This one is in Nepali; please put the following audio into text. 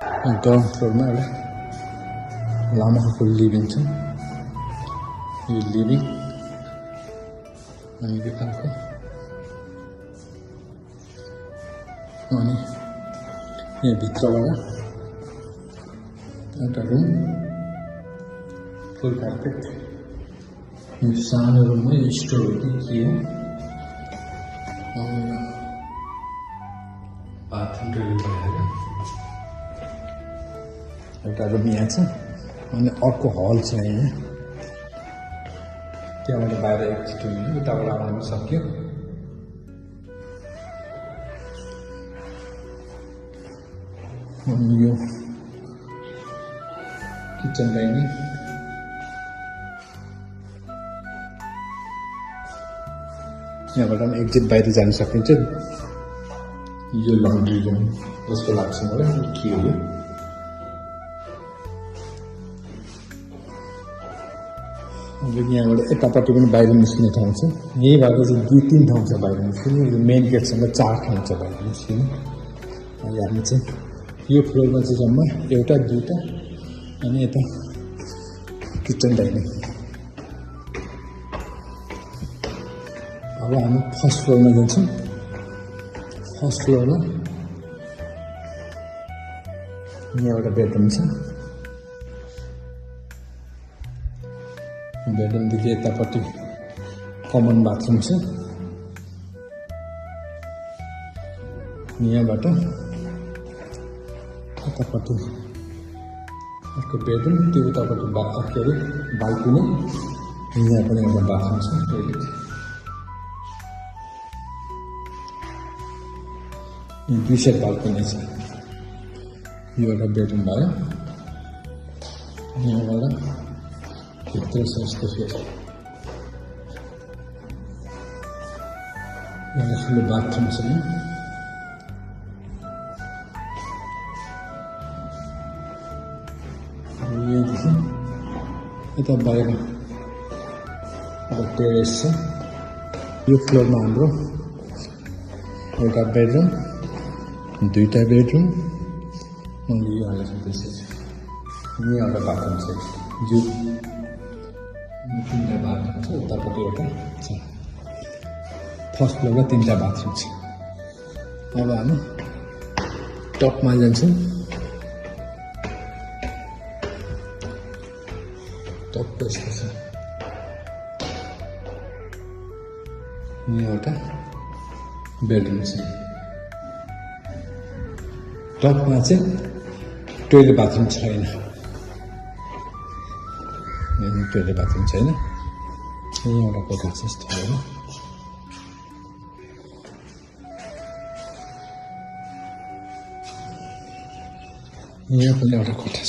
ग्राउन्ड फ्लोरमा एउटा लामाको लिभिङ छ यो लिभिङ अनि यो खालको अनि यहाँ भित्रबाट एउटा रुम फुल कार्पेट यो सानो रुममा स्टोर हो कि के हो बाथरुम टोइलेट भइहाल्यो एउटा रुम यहाँ छ अनि अर्को हल छ यहाँ त्यहाँबाट बाहिर एक्जिट हुने उताबाट आउनु सक्यो अनि यो किचन डाइनिङ यहाँबाट पनि एक्जिट बाहिर जान सकिन्छ यो लन्ड्री रुम जस्तो लाग्छ मलाई के हो यो यहाँबाट यतापट्टि पनि बाहिर निस्किने ठाउँ छ यहीँबाट चाहिँ 2-3 ठाउँ छ बाहिर निस्किने यो मेन गेटसँग 4 ठाउँ छ बाहिर निस्किने अनि हामी चाहिँ यो फ्लोरमा चाहिँ जम्मा 1-2 अनि यता किचन डाइनिङ अब हामी फर्स्ट फ्लोरमा जान्छौँ फर्स्ट फ्लोरमा यहाँ एउटा बेडरुम छ बेडरुमदेखि यतापट्टि कमन बाथरुम छ यहाँबाट यतापट्टि अर्को बेडरुम त्यो उतापट्टि के अरे बाल्कुनी यहाँ पनि एउटा बाथरुम छ टोइलेट दुई सेट बाल्कुनी छ यो एउटा बेडरुम भयो यहाँबाट भित्र छ यस्तो फेरि यहाँ ठुलो बाथरुम छ यहाँदेखि यता बाहिर एउटा टेरेस छ यो फ्लोरमा हाम्रो एउटा बेडरुम 2टा बेडरुम अनि यो हालेको त्यसरी यहाँ एउटा बाथरुम छ जो 3टा बाथरुम छ उतापट्टि एउटा छ फर्स्ट फ्लोरमा 3टा बाथरुम छ अब हामी टपमा जान्छौँ टप यस्तो छ यहाँ एउटा बेडरुम छ टपमा चाहिँ टोइलेट बाथरुम छैन टोइलेट बाथरुम छैन यहाँ एउटा कोठा छ यस्तो होइन यहाँ पनि एउटा कोठा छ